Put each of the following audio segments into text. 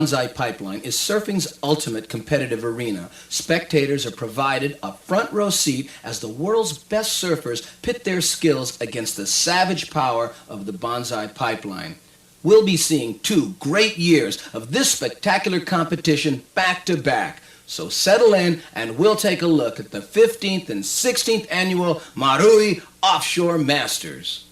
Banzai Pipeline is surfing's ultimate competitive arena. Spectators are provided a front row seat as the world's best surfers pit their skills against the savage power of the Banzai Pipeline. We'll be seeing 2 great years of this spectacular competition back to back. So settle in and we'll take a look at the 15th and 16th annual Mauri Offshore Masters.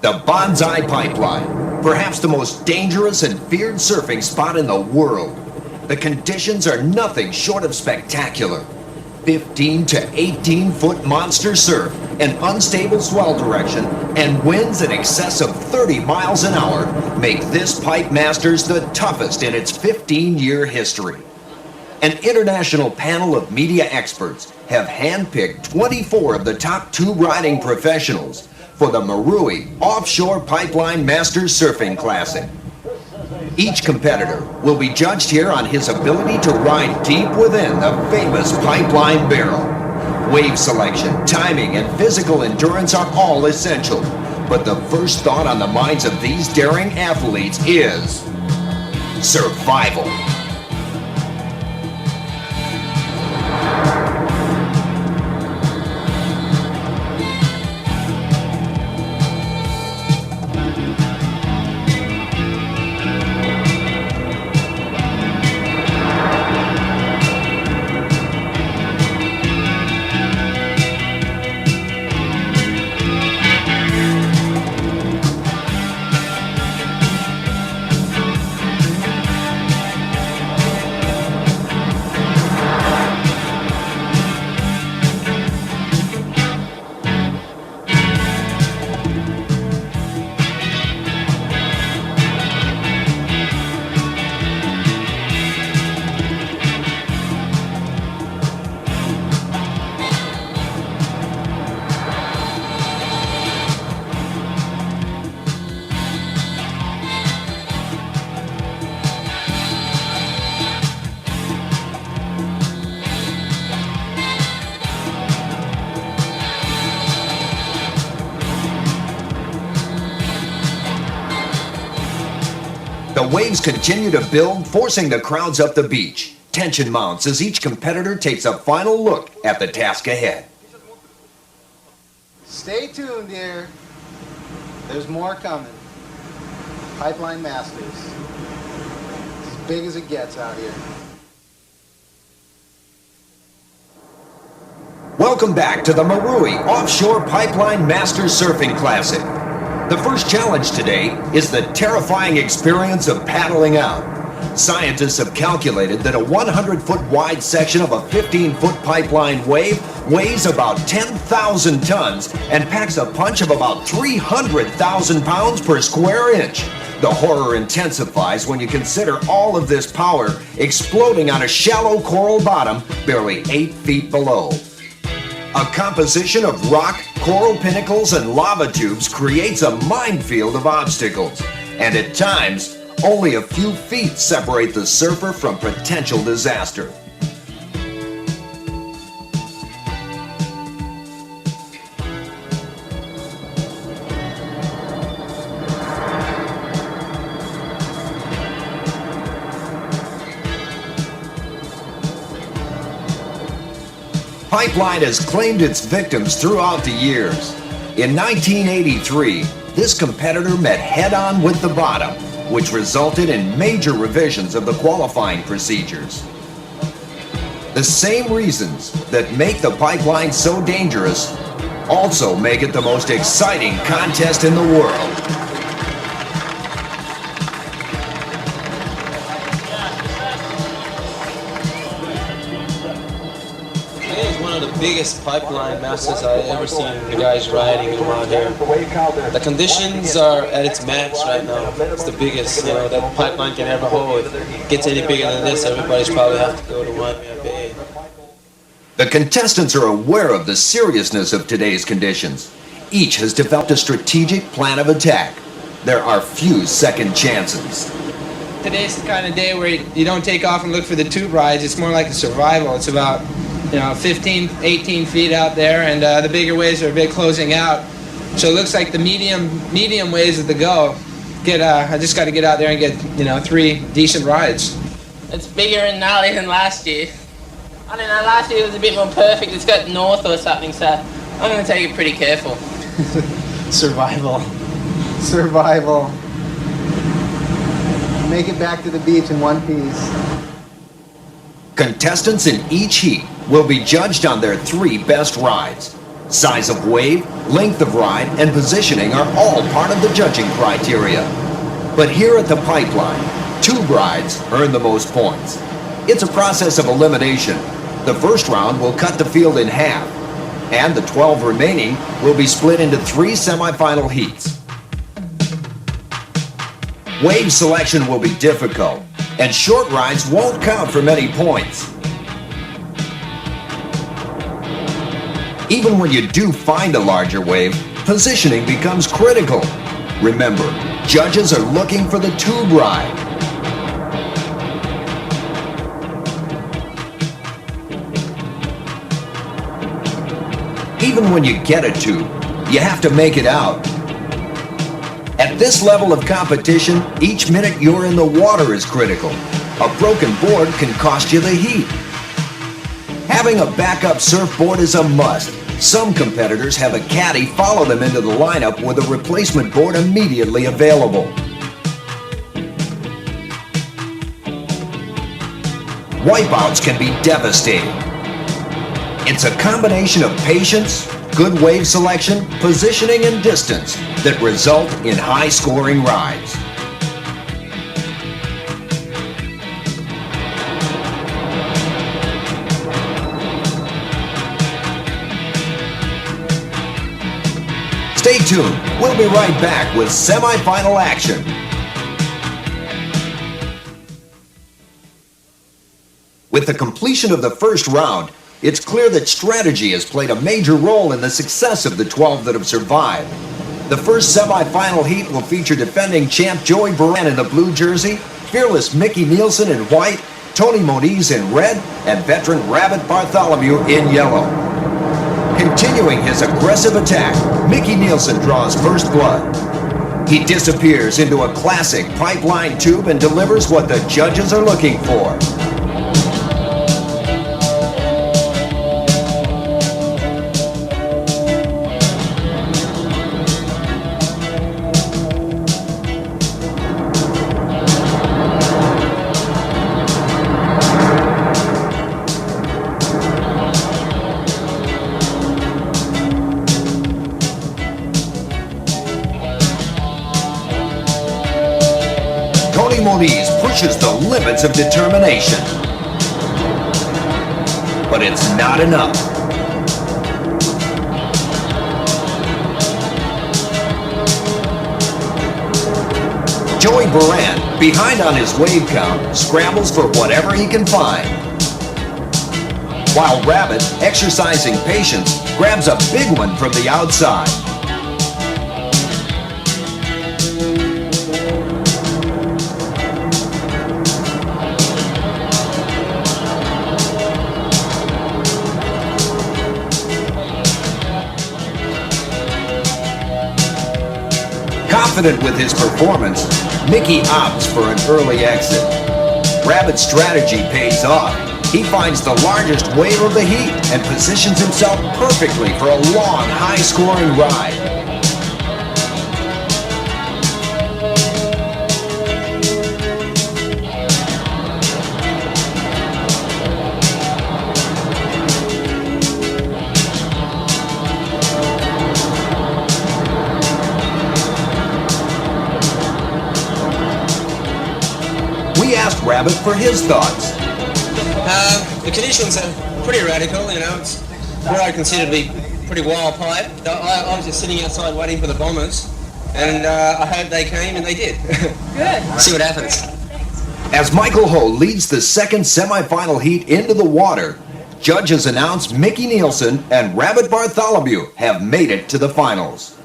The Banzai Pipeline, perhaps the most dangerous and feared surfing spot in the world. The conditions are nothing short of spectacular. 15 to 18 foot monster surf, an unstable swell direction, and winds in excess of 30 miles an hour make this Pipe Masters the toughest in its 15-year history. An international panel of media experts have handpicked 24 of the top 2 riding professionals for the Mauri Offshore Pipeline Masters Surfing Classic. Each competitor will be judged here on his ability to ride deep within the famous pipeline barrel. Wave selection, timing, and physical endurance are all essential, but the first thought on the minds of these daring athletes is survival. The waves continue to build, forcing the crowds up the beach. Tension mounts as each competitor takes a final look at the task ahead. Stay tuned here. There's more coming. Pipeline Masters. It's as big as it gets out here. Welcome back to the Mauri Offshore Pipeline Masters Surfing Classic. The first challenge today is the terrifying experience of paddling out. Scientists have calculated that a 100-foot wide section of a 15-foot pipeline wave weighs about 10,000 tons and packs a punch of about 300,000 pounds per square inch. The horror intensifies when you consider all of this power exploding on a shallow coral bottom barely 8 feet below. A composition of rock, coral pinnacles, and lava tubes creates a minefield of obstacles, and at times, only a few feet separate the surfer from potential disaster. Pipeline has claimed its victims throughout the years. In 1983, this competitor met head-on with the bottom, which resulted in major revisions of the qualifying procedures. The same reasons that make the pipeline so dangerous also make it the most exciting contest in the world. Today is one of one of the biggest pipeline masters I've ever seen the guys riding around here. The conditions are at its max right now. It's the biggest, that pipeline can ever hold. If it gets any bigger than this, everybody's probably have to go to Waimea Bay. The contestants are aware of the seriousness of today's conditions. Each has developed a strategic plan of attack. There are few second chances. Today's the kind of day where you don't take off and look for the tube rides. It's more like a survival. It's about 15, 18 feet out there, and the bigger waves are a bit closing out. So it looks like the medium waves of the go. I just got to get out there and get 3 decent rides. It's bigger and gnarly than last year. I don't know, last year it was a bit more perfect. It's got north or something, so I'm going to take it pretty careful. Survival. Make it back to the beach in one piece. Contestants in each heat will be judged on their 3 best rides. Size of wave, length of ride, and positioning are all part of the judging criteria. But here at the pipeline, tube rides earn the most points. It's a process of elimination. The first round will cut the field in half, and the 12 remaining will be split into 3 semifinal heats. Wave selection will be difficult, and short rides won't count for many points. Even when you do find a larger wave, positioning becomes critical. Remember, judges are looking for the tube ride. Even when you get a tube, you have to make it out. At this level of competition, each minute you're in the water is critical. A broken board can cost you the heat. Having a backup surfboard is a must. Some competitors have a caddy follow them into the lineup with a replacement board immediately available. Wipeouts can be devastating. It's a combination of patience, good wave selection, positioning, and distance that result in high-scoring rides. Stay tuned. We'll be right back with semifinal action. With the completion of the first round, it's clear that strategy has played a major role in the success of the 12 that have survived. The first semifinal heat will feature defending champ Joey Baran in the blue jersey, fearless Mickey Nielsen in white, Tony Moniz in red, and veteran Rabbit Bartholomew in yellow. Continuing his aggressive attack, Mickey Nielsen draws first blood. He disappears into a classic pipeline tube and delivers what the judges are looking for. Moniz pushes the limits of determination. But it's not enough. Joey Baran, behind on his wave count, scrambles for whatever he can find. While Rabbit, exercising patience, grabs a big one from the outside. Confident with his performance, Mickey opts for an early exit. Rabbit's strategy pays off. He finds the largest wave of the heat and positions himself perfectly for a long, high-scoring ride. We asked Rabbit for his thoughts. The conditions are pretty radical, It's what I consider to be pretty wild pipe. I was just sitting outside waiting for the bombers, and I hope they came, and they did. Good. See what happens. As Michael Ho leads the second semifinal heat into the water, judges announce Mickey Nielsen and Rabbit Bartholomew have made it to the finals.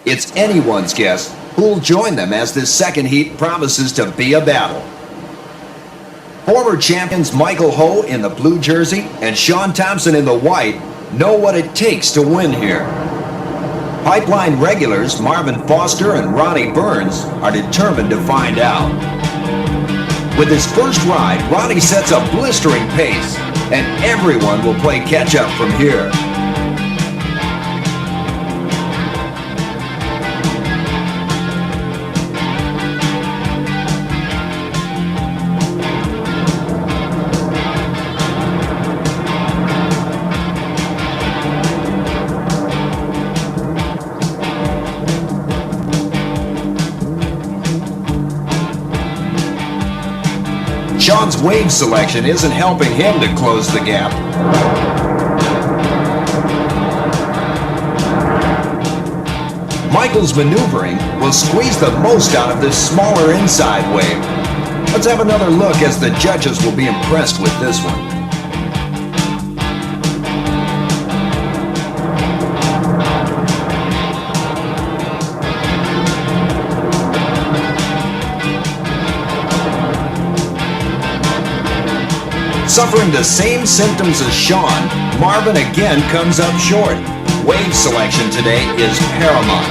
It's anyone's guess who'll join them as this second heat promises to be a battle. Former champions Michael Ho in the blue jersey and Sean Thompson in the white know what it takes to win here. Pipeline regulars Marvin Foster and Ronnie Burns are determined to find out. With his first ride, Ronnie sets a blistering pace, and everyone will play catch-up from here. Sean's wave selection isn't helping him to close the gap. Michael's maneuvering will squeeze the most out of this smaller inside wave. Let's have another look as the judges will be impressed with this one. Suffering the same symptoms as Sean, Marvin again comes up short. Wave selection today is paramount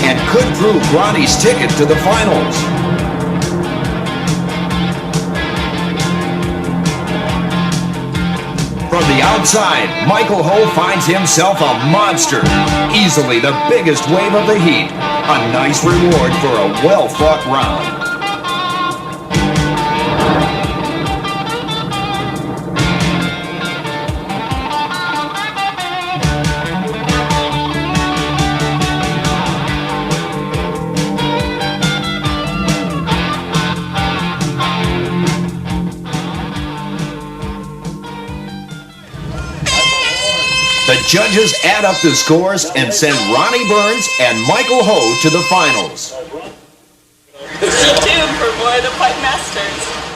and could prove Ronnie's ticket to the finals. From the outside, Michael Ho finds himself a monster. Easily the biggest wave of the heat. A nice reward for a well-fought round. The judges add up the scores and send Ronnie Burns and Michael Ho to the finals. Stay tuned for more of the Pipe Masters.